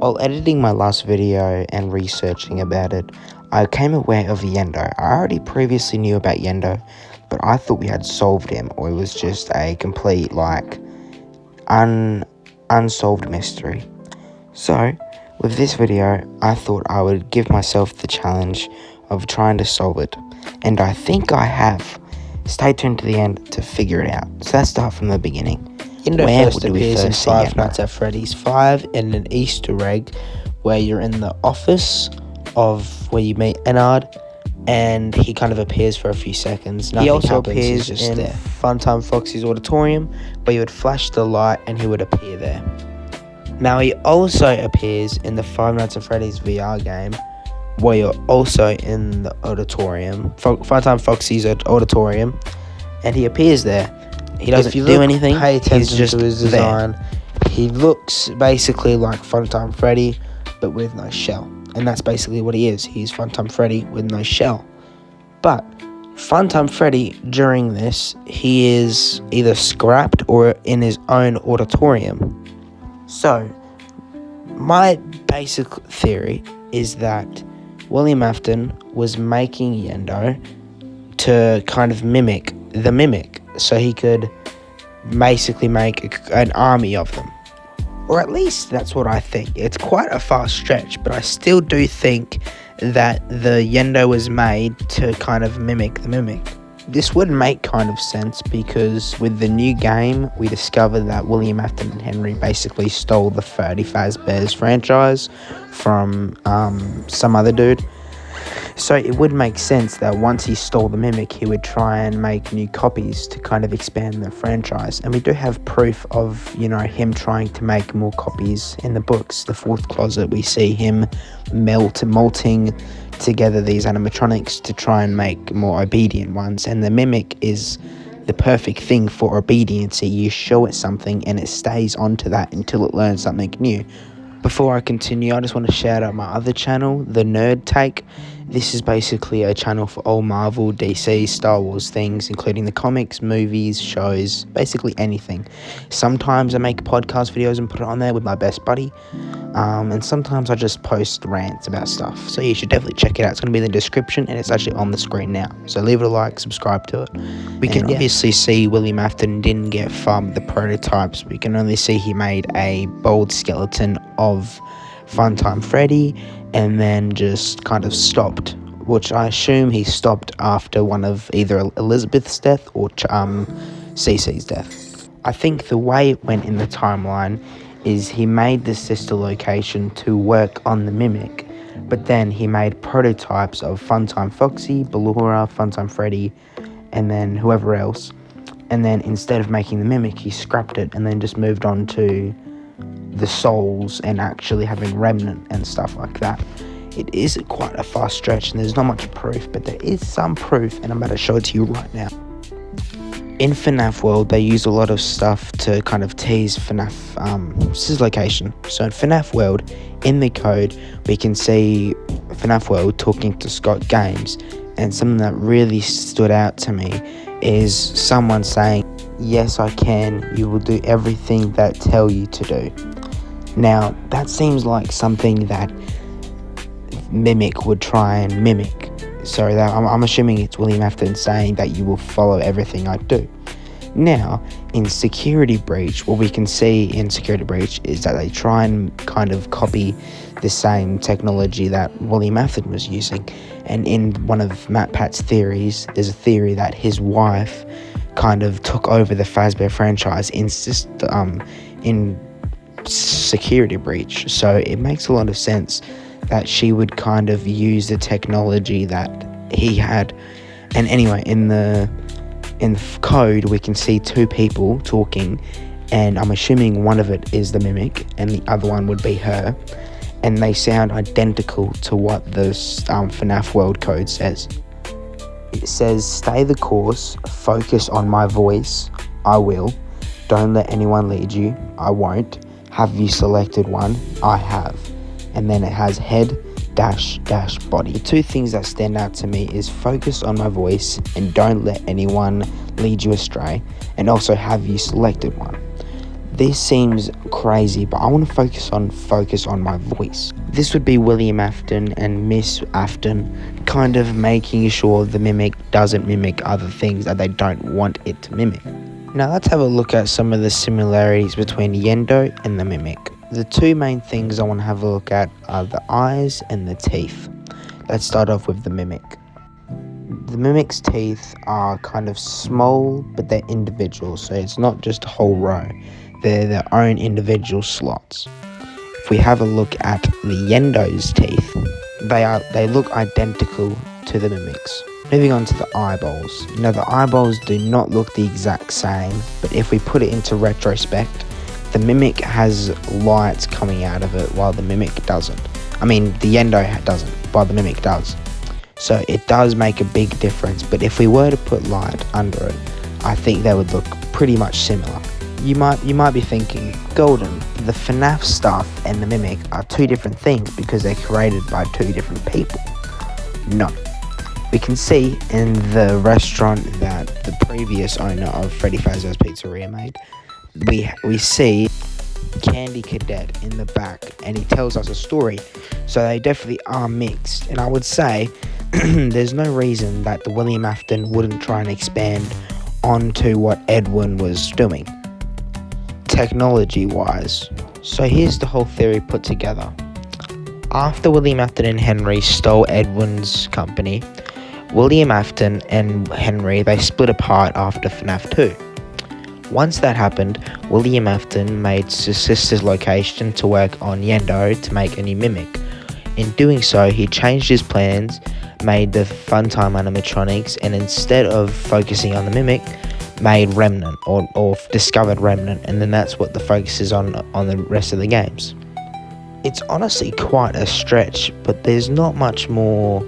While editing my last video and researching about it, I became aware of Yendo. I already previously knew about Yendo, but I thought we had solved him, or it was just a complete, unsolved mystery. So, with this video, I thought I would give myself the challenge of trying to solve it, and I think I have. Stay tuned to the end to figure it out. So let's start from the beginning. Yendo first appears in Five Nights at Freddy's 5 in an Easter egg where you're in the office of where you meet Ennard, and he kind of appears for a few seconds. Nothing he also happens, appears he's just in there. Funtime Foxy's auditorium, where you would flash the light and he would appear there. Now he also appears in the Five Nights at Freddy's VR game, where you're also in the auditorium, Funtime Foxy's auditorium, and he appears there. He doesn't do anything. Pay attention to his design. There. He looks basically like Funtime Freddy, but with no shell. And that's basically what he is. He's Funtime Freddy with no shell. But Funtime Freddy, during this, he is either scrapped or in his own auditorium. So, my basic theory is that William Afton was making Yendo to kind of mimic the Mimic, so he could basically make an army of them. Or at least that's what I think. It's quite a far stretch, but I still do think that the Yendo was made to kind of mimic the Mimic. This would make kind of sense because with the new game, we discovered that William Afton and Henry basically stole the Freddy Fazbear's franchise from some other dude. So it would make sense that once he stole the Mimic, he would try and make new copies to kind of expand the franchise. And we do have proof of, him trying to make more copies in the books. The Fourth Closet, we see him melting together these animatronics to try and make more obedient ones. And the Mimic is the perfect thing for obedience. You show it something and it stays onto that until it learns something new. Before I continue, I just want to shout out my other channel, The Nerd Take. This is basically a channel for all Marvel, DC, Star Wars things, including the comics, movies, shows, basically anything. Sometimes I make podcast videos and put it on there with my best buddy. And sometimes I just post rants about stuff. So you should definitely check it out. It's going to be in the description and it's actually on the screen now. So leave it a like, subscribe to it. We can obviously see William Afton didn't get farmed the prototypes. We can only see he made a bold skeleton of Funtime Freddy and then just kind of stopped, which I assume he stopped after one of either Elizabeth's death or Cece's death. I think the way it went in the timeline is he made the sister location to work on the Mimic, but then he made prototypes of Funtime Foxy, Ballora, Funtime Freddy, and then whoever else. And then instead of making the Mimic, he scrapped it and then just moved on to the souls and actually having Remnant and stuff like that. It is quite a far stretch and there's not much proof, but there is some proof and I'm about to show it to you right now. In FNAF World, they use a lot of stuff to kind of tease FNAF's location. So in FNAF World, in the code, we can see FNAF World talking to Scott Games, and something that really stood out to me is someone saying, "Yes, I can. You will do everything that tell you to do." Now, that seems like something that Mimic would try and mimic. So I'm assuming it's William Afton saying that you will follow everything I do. Now, in Security Breach, what we can see in Security Breach is that they try and kind of copy the same technology that William Afton was using. And in one of Matt Pat's theories, there's a theory that his wife kind of took over the Fazbear franchise in Security Breach. So it makes a lot of sense that she would kind of use the technology that he had. And anyway, in the code, we can see two people talking, and I'm assuming one of it is the Mimic, and the other one would be her. And they sound identical to what the FNAF World code says. It says, "Stay the course, focus on my voice, I will. Don't let anyone lead you, I won't. Have you selected one? I have." And then it has head -- body. The two things that stand out to me is focus on my voice and don't let anyone lead you astray, and also have you selected one. this seems crazy, but I want to focus on my voice. This would be William Afton and Miss Afton kind of making sure the mimic doesn't mimic other things that they don't want it to mimic. Now let's have a look at some of the similarities between Yendo and the mimic. The two main things I want to have a look at are the eyes and the teeth. Let's start off with the mimic. The mimic's teeth are kind of small, but they're individual, so it's not just a whole row. They're their own individual slots. If we have a look at the Yendo's teeth, they look identical to the mimic's. Moving on to the eyeballs. Now the eyeballs do not look the exact same, but if we put it into retrospect, the mimic has lights coming out of it while the mimic doesn't. I mean, the Yendo doesn't, while the mimic does. So it does make a big difference, but if we were to put light under it, I think they would look pretty much similar. You might be thinking, Golden, the FNAF stuff and the mimic are two different things because they're created by two different people. No. We can see in the restaurant that the previous owner of Freddy Fazbear's Pizzeria made, we see Candy Cadet in the back, and he tells us a story. So they definitely are mixed, and I would say there's no reason that the William Afton wouldn't try and expand onto what Edwin was doing, technology-wise. So here's the whole theory put together. After William Afton and Henry stole Edwin's company, William Afton and Henry, they split apart after FNAF 2. Once that happened, William Afton made his sister's location to work on Yendo to make a new mimic. In doing so, he changed his plans, made the Funtime animatronics, and instead of focusing on the mimic, made Remnant, or discovered Remnant, and then that's what the focus is on the rest of the games. It's honestly quite a stretch, but there's not much more.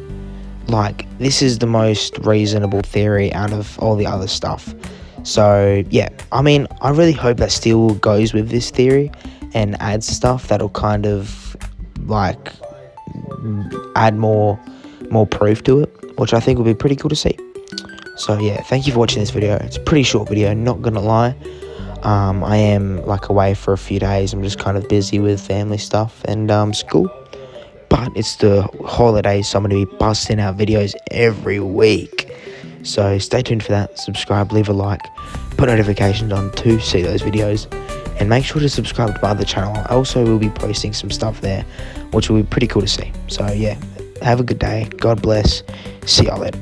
Like, this is the most reasonable theory out of all the other stuff. So yeah, I mean, I really hope that still goes with this theory and adds stuff that'll kind of like add more proof to it, which I think will be pretty cool to see. So yeah, thank you for watching this video. It's a pretty short video, not gonna lie. I am like away for a few days. I'm just kind of busy with family stuff and school. But it's the holidays, so I'm going to be busting out videos every week. So stay tuned for that. Subscribe, leave a like, put notifications on to see those videos. And make sure to subscribe to my other channel. I also will be posting some stuff there, which will be pretty cool to see. So yeah, have a good day. God bless. See y'all later.